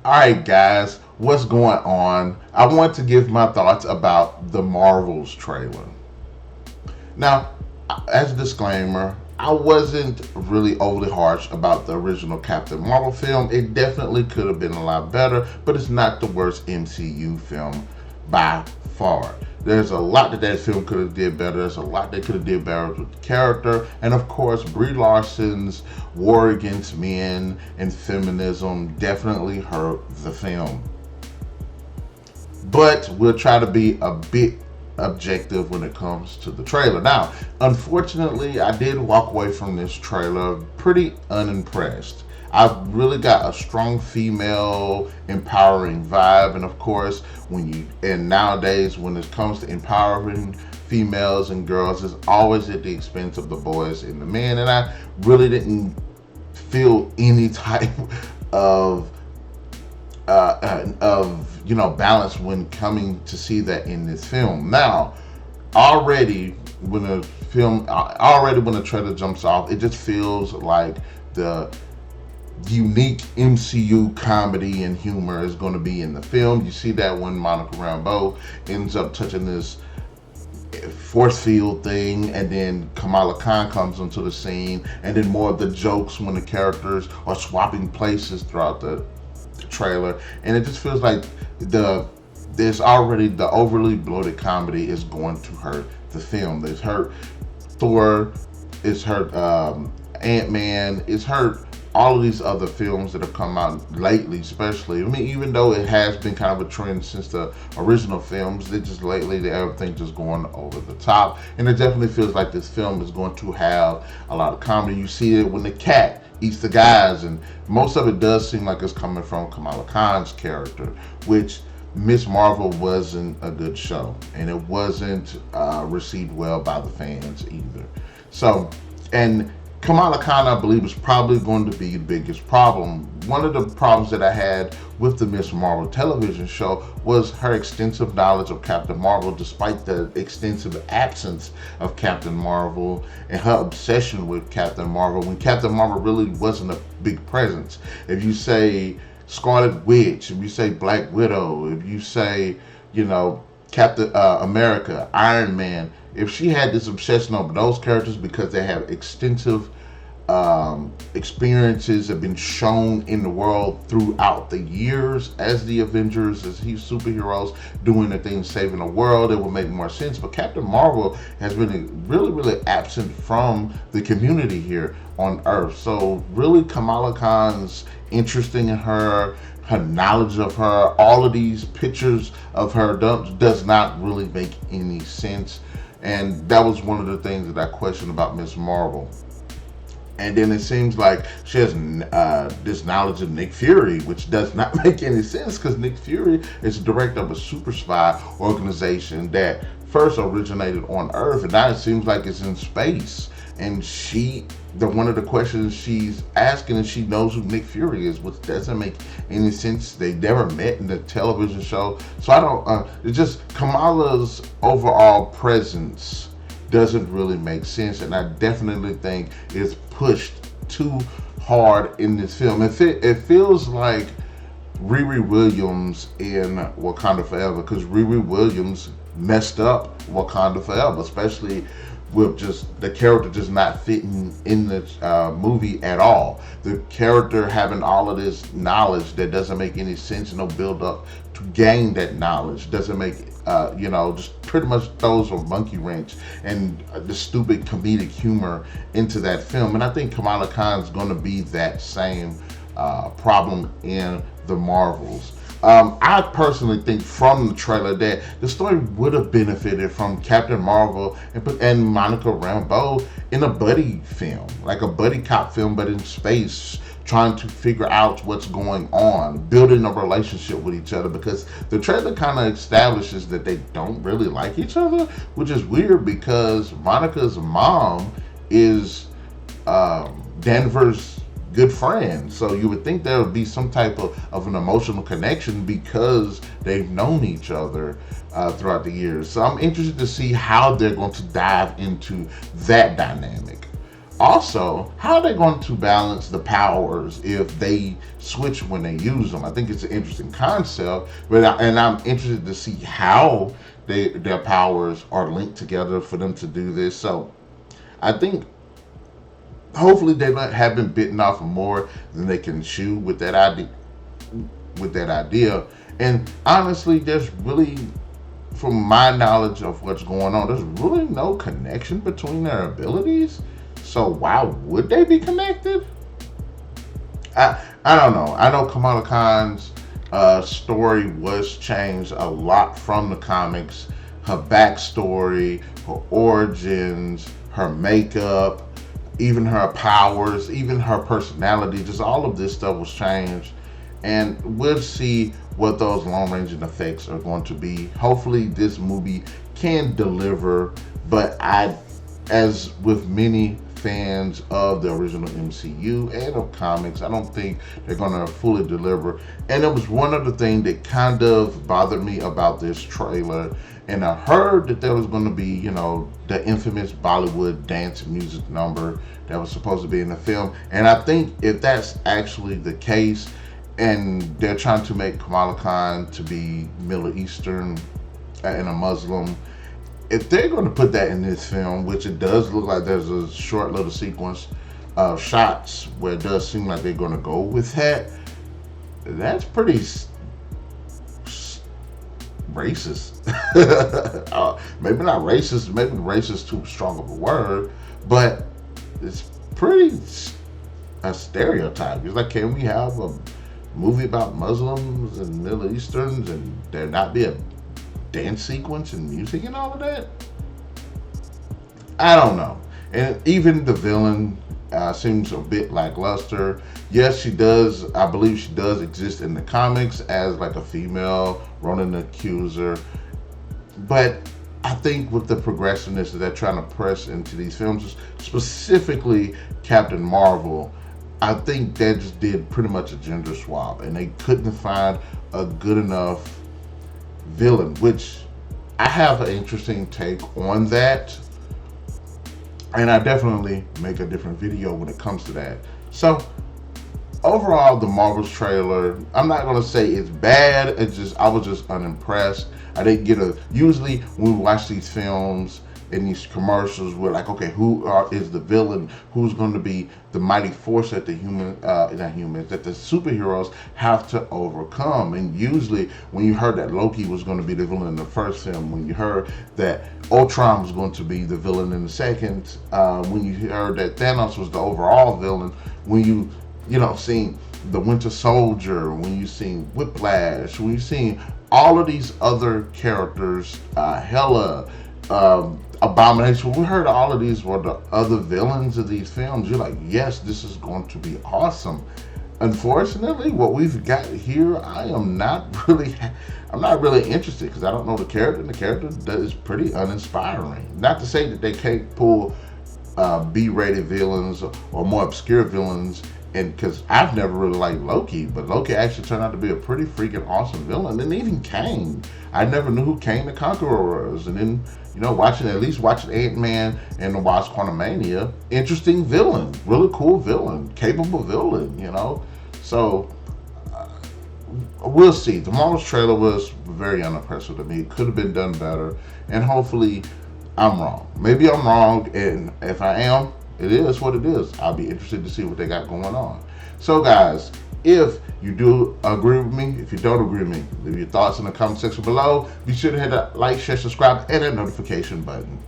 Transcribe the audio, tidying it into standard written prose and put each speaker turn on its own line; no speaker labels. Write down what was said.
Alright, guys, what's going on? I want to give my thoughts about the Marvels trailer. Now, as a disclaimer, I wasn't really overly harsh about the original Captain Marvel film. It definitely could have been a lot better, but it's not the worst MCU film by far. There's a lot that film could have did better. There's a lot they could have did better with the character, and of course, Brie Larson's war against men and feminism definitely hurt the film. But we'll try to be a bit objective when it comes to the trailer. Now, unfortunately, I did walk away from this trailer pretty unimpressed. I've really got a strong female empowering vibe, and of course, nowadays when it comes to empowering females and girls, it's always at the expense of the boys and the men, and I really didn't feel any type of balance when coming to see that in this film. Now, already when the trailer jumps off, it just feels like the unique MCU comedy and humor is going to be in the film. You see that when Monica Rambeau ends up touching this force field thing, and then Kamala Khan comes into the scene, and then more of the jokes when the characters are swapping places throughout the trailer, and it just feels like there's already the overly bloated comedy is going to hurt the film. It's hurt Thor, it's hurt Ant-Man, it's hurt all of these other films that have come out lately, especially. I mean, even though it has been kind of a trend since the original films, they just lately everything just going over the top, and it definitely feels like this film is going to have a lot of comedy. You see it when the cat eats the guys, and most of it does seem like it's coming from Kamala Khan's character, which Miss Marvel wasn't a good show, and it wasn't received well by the fans either. So, and Kamala Khan, I believe, is probably going to be the biggest problem. One of the problems that I had with the Miss Marvel television show was her extensive knowledge of Captain Marvel, despite the extensive absence of Captain Marvel, and her obsession with Captain Marvel when Captain Marvel really wasn't a big presence. If you say Scarlet Witch, if you say Black Widow, if you say, Captain America, Iron Man, if she had this obsession over those characters because they have extensive experiences have been shown in the world throughout the years as the Avengers, as these superheroes doing their thing, saving the world, it would make more sense. But Captain Marvel has been really, really absent from the community here on Earth. So really, Kamala Khan's interesting in her knowledge of her, all of these pictures of her does not really make any sense. And that was one of the things that I questioned about Miss Marvel. And then it seems like she has this knowledge of Nick Fury, which does not make any sense, because Nick Fury is the director of a super spy organization that first originated on Earth, and now it seems like it's in space. And one of the questions she's asking, and she knows who Nick Fury is, which doesn't make any sense. They never met in the television show. So I don't, it's just Kamala's overall presence doesn't really make sense, and I definitely think it's pushed too hard in this film. It feels like Riri Williams in Wakanda Forever, because Riri Williams messed up Wakanda Forever, especially with just the character just not fitting in the movie at all. The character having all of this knowledge that doesn't make any sense, no build up to gain that knowledge, doesn't make just pretty much throws a monkey wrench and the stupid comedic humor into that film. And I think Kamala Khan's going to be that same problem in the Marvels. I personally think from the trailer that the story would have benefited from Captain Marvel and Monica Rambeau in a buddy film, like a buddy cop film, but in space, trying to figure out what's going on, building a relationship with each other, because the trailer kind of establishes that they don't really like each other, which is weird because Monica's mom is Denver's good friend. So you would think there would be some type of an emotional connection because they've known each other throughout the years. So I'm interested to see how they're going to dive into that dynamic. also, how are they going to balance the powers if they switch when they use them? I think it's an interesting concept, and I'm interested to see how their powers are linked together for them to do this. So I think hopefully they have been bitten off more than they can chew with that idea. And honestly, there's really, from my knowledge of what's going on, there's really no connection between their abilities. So why would they be connected? I don't know. I know Kamala Khan's story was changed a lot from the comics. Her backstory, her origins, her makeup, even her powers, even her personality, just all of this stuff was changed. And we'll see what those long-ranging effects are going to be. Hopefully this movie can deliver, but as with many fans of the original MCU and of comics, I don't think they're going to fully deliver. And it was one of the things that kind of bothered me about this trailer. And I heard that there was going to be, the infamous Bollywood dance music number that was supposed to be in the film. And I think if that's actually the case, and they're trying to make Kamala Khan to be Middle Eastern and a Muslim, if they're going to put that in this film, which it does look like there's a short little sequence of shots where it does seem like they're going to go with that, that's pretty racist. Maybe not racist, maybe racist too strong of a word, but it's pretty a stereotype. It's like, can we have a movie about Muslims and Middle Easterns and there not be a dance sequence and music and all of that? I don't know. And even the villain seems a bit lackluster. Yes, she does. I believe she does exist in the comics as like a female Ronan the Accuser. But I think with the progressiveness that they're trying to press into these films, specifically Captain Marvel, I think they just did pretty much a gender swap, and they couldn't find a good enough villain, which I have an interesting take on that, and I definitely make a different video when it comes to that. So overall, the Marvels trailer, I'm not going to say it's bad, I was just unimpressed. I didn't get usually when we watch these films in these commercials, we're like, okay, is the villain? Who's going to be the mighty force that the that the superheroes have to overcome? And usually, when you heard that Loki was going to be the villain in the first film, when you heard that Ultron was going to be the villain in the second, when you heard that Thanos was the overall villain, when you seen the Winter Soldier, when you seen Whiplash, when you seen all of these other characters, Hela, Abomination, when we heard all of these were the other villains of these films, you're like, yes, this is going to be awesome. Unfortunately, what we've got here, I'm not really interested, because I don't know the character, and the character is pretty uninspiring. Not to say that they can't pull B-rated villains or more obscure villains, and because I've never really liked Loki, but Loki actually turned out to be a pretty freaking awesome villain. And even Kang, I never knew who Kang the Conqueror was, and then watching Ant-Man and the Wasp: Quantumania, interesting villain, really cool villain, capable villain, So we'll see. The Marvel's trailer was very unimpressive to me. It could have been done better, and hopefully I'm wrong. Maybe I'm wrong, and if I am, it is what it is. I'll be interested to see what they got going on. So guys, if you do agree with me, if you don't agree with me, leave your thoughts in the comment section below. Be sure to hit that like, share, subscribe, and that notification button.